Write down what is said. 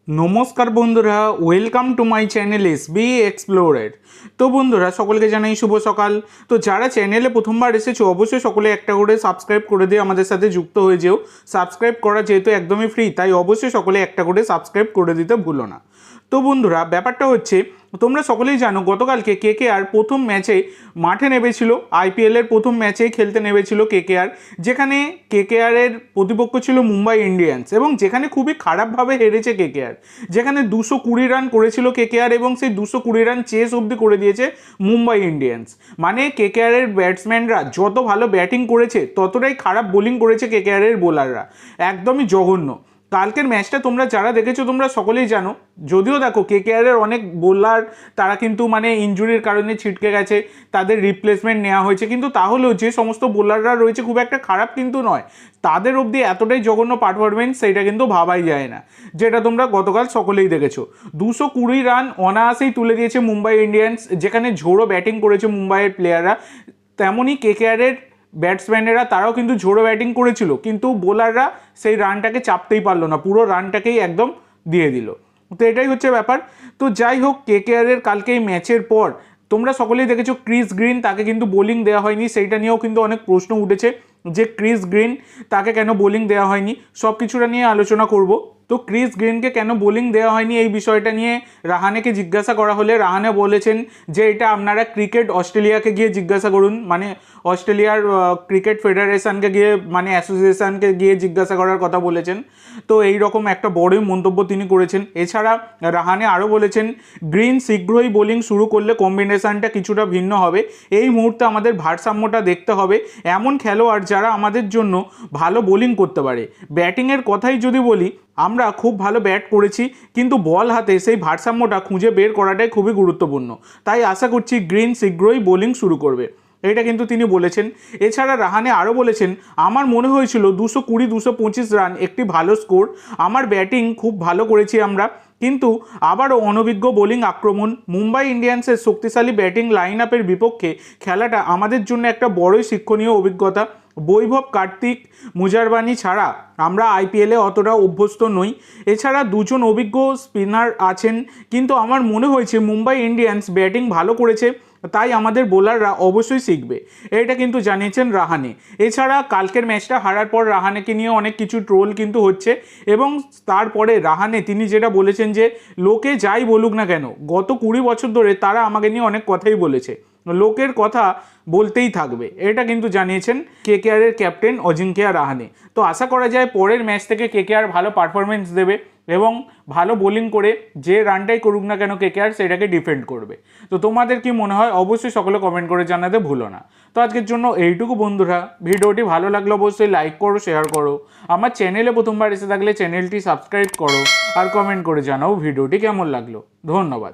নমস্কার বন্ধুরা, welcome to my channel SB explorer. তো বন্ধুরা, সকলকে জানাই শুভ সকাল। তো যারা চ্যানেলে প্রথমবার এসেছো অবশ্যই সকলে একটা করে সাবস্ক্রাইব করে দিয়ে আমাদের সাথে যুক্ত হয়ে যেও। সাবস্ক্রাইব করা যেহেতু একদমই ফ্রি, তাই অবশ্যই সকলে একটা করে সাবস্ক্রাইব করে দিতে ভুলো না। তো বন্ধুরা, ব্যাপারটা হচ্ছে তোমরা সকলেই জানো গতকালকে কেকেআর প্রথম ম্যাচে মাঠে নেমেছিল। আইপিএলের প্রথম ম্যাচেই খেলতে নেমেছিল কেকেআর, যেখানে কেকেআরের প্রতিপক্ষ ছিল মুম্বাই ইন্ডিয়ান্স এবং যেখানে খুবই খারাপভাবে হেরেছে কেকেআর। যেখানে 220 রান করেছিল কেকেআর এবং সেই 220 রান চেস অবধি করে দিয়েছে মুম্বাই ইন্ডিয়ান্স। মানে কেকেআরের ব্যাটসম্যানরা যত ভালো ব্যাটিং করেছে ততটাই খারাপ বোলিং করেছে কেকেআরের বোলাররা, একদমই জঘন্য। কালকের ম্যাচটা তোমরা যারা দেখেছো তোমরা সকলেই জানো। যদিও দেখো কেকেআরের অনেক বোলার তারা কিন্তু ইনজুরির কারণে ছিটকে গেছে, তাদের রিপ্লেসমেন্ট নেওয়া হয়েছে, কিন্তু তাহলেও যে সমস্ত বোলাররা রয়েছে খুব একটা খারাপ কিন্তু নয়। তাদের অবধি এতটাই জঘন্য পারফরমেন্স সেটা কিন্তু ভাবাই যায় না, যেটা তোমরা গতকাল সকলেই দেখেছো। 220 রান অনায়াসেই তুলে দিয়েছে মুম্বাই ইন্ডিয়ান্স, যেখানে ঝোড়ো ব্যাটিং করেছে মুম্বাইয়ের প্লেয়াররা। তেমনই কেকেআরের ব্যাটসম্যানেরা তারাও কিন্তু ঝোড়ো ব্যাটিং করেছিল, কিন্তু বোলাররা সেই রানটাকে চাপতেই পারলো না, পুরো রানটাকেই একদম দিয়ে দিল। তো এটাই হচ্ছে ব্যাপার। তো যাই হোক, কেকেআরের কালকে এই ম্যাচের পর তোমরা সকলেই দেখেছো ক্রিস গ্রিন, তাকে কিন্তু বোলিং দেওয়া হয়নি। সেইটা নিয়েও কিন্তু অনেক প্রশ্ন উঠেছে যে ক্রিস গ্রিন তাকে কেন বোলিং দেওয়া হয়নি, সব কিছুটা নিয়ে আলোচনা করব। তো ক্রিস গ্রিনকে কেন বোলিং দেওয়া হয়নি এই বিষয়টা নিয়ে রাহানেকে জিজ্ঞাসা করা হলে রাহানে বলেছেন যে এটা আপনারা ক্রিকেট অস্ট্রেলিয়াকে গিয়ে জিজ্ঞাসা করুন, অস্ট্রেলিয়ার ক্রিকেট ফেডারেশনকে গিয়ে অ্যাসোসিয়েশনকে গিয়ে জিজ্ঞাসা করার কথা বলেছেন। তো এই রকম একটা বড়ই মন্তব্য তিনি করেছেন। এছাড়া রাহানে আরও বলেছেন গ্রিন শীঘ্রই বোলিং শুরু করলে কম্বিনেশনটা কিছুটা ভিন্ন হবে। এই মুহূর্তে আমাদের ভারসাম্যটা দেখতে হবে, এমন খেলোয়াড় যারা আমাদের জন্য ভালো বোলিং করতে পারে। ব্যাটিংয়ের কথাই যদি বলি, আমরা খুব ভালো ব্যাট করেছি, কিন্তু বল হাতে সেই ভারসাম্যটা খুঁজে বের করাটাই খুবই গুরুত্বপূর্ণ। তাই আশা করছি গ্রিন শীঘ্রই বোলিং শুরু করবে, এটা কিন্তু তিনি বলেছেন। এছাড়া রাহানে আরও বলেছেন, আমার মনে হয়েছিল 220-225 রান একটি ভালো স্কোর। আমার ব্যাটিং খুব ভালো করেছি আমরা, কিন্তু আবারও অনভিজ্ঞ বোলিং আক্রমণ। মুম্বাই ইন্ডিয়ান্সের শক্তিশালী ব্যাটিং লাইন আপের বিপক্ষে খেলাটা আমাদের জন্য একটা বড়ই শিক্ষণীয় অভিজ্ঞতা। বৈভব, কার্তিক, মুজারবানি ছাড়া আমরা আইপিএলে অতটা অভ্যস্ত নই। এছাড়া দুজন অভিজ্ঞ স্পিনার আছেন, কিন্তু আমার মনে হয়েছে মুম্বাই ইন্ডিয়ান্স ব্যাটিং ভালো করেছে, তাই আমাদের বোলাররা অবশ্যই শিখবে, এটা কিন্তু জানিয়েছেন রাহানে। এছাড়া কালকের ম্যাচটা হারার পর রাহানেকে নিয়ে অনেক কিছু ট্রোল কিন্তু হচ্ছে, এবং তারপরে রাহানে তিনি যেটা বলেছেন যে লোকে যাই বলুক না কেন, গত 20 বছর ধরে তারা আমাকে নিয়ে অনেক কথাই বলেছে, লোকের কথা বলতেই থাকবে, এটা কিন্তু জানিয়েছেন কেকেআরের ক্যাপ্টেন অজিঙ্ক্য রাহানে। তো আশা করা যায় পরের ম্যাচ থেকে কেকেআর ভালো পারফরমেন্স দেবে এবং ভালো বোলিং করে যে রানটাই করুক না কেন কেকেআর সেটাকে ডিফেন্ড করবে। তো তোমাদের কি মনে হয় অবশ্যই সকলে কমেন্ট করে জানাতে ভুলো না। তো আজকের জন্য এইটুকু বন্ধুরা, ভিডিওটি ভালো লাগলে অবশ্যই লাইক করো, শেয়ার করো। আমার চ্যানেলে প্রথমবার এসে থাকলে চ্যানেলটি সাবস্ক্রাইব করো আর কমেন্ট করে জানাও ভিডিওটি কেমন লাগলো। ধন্যবাদ।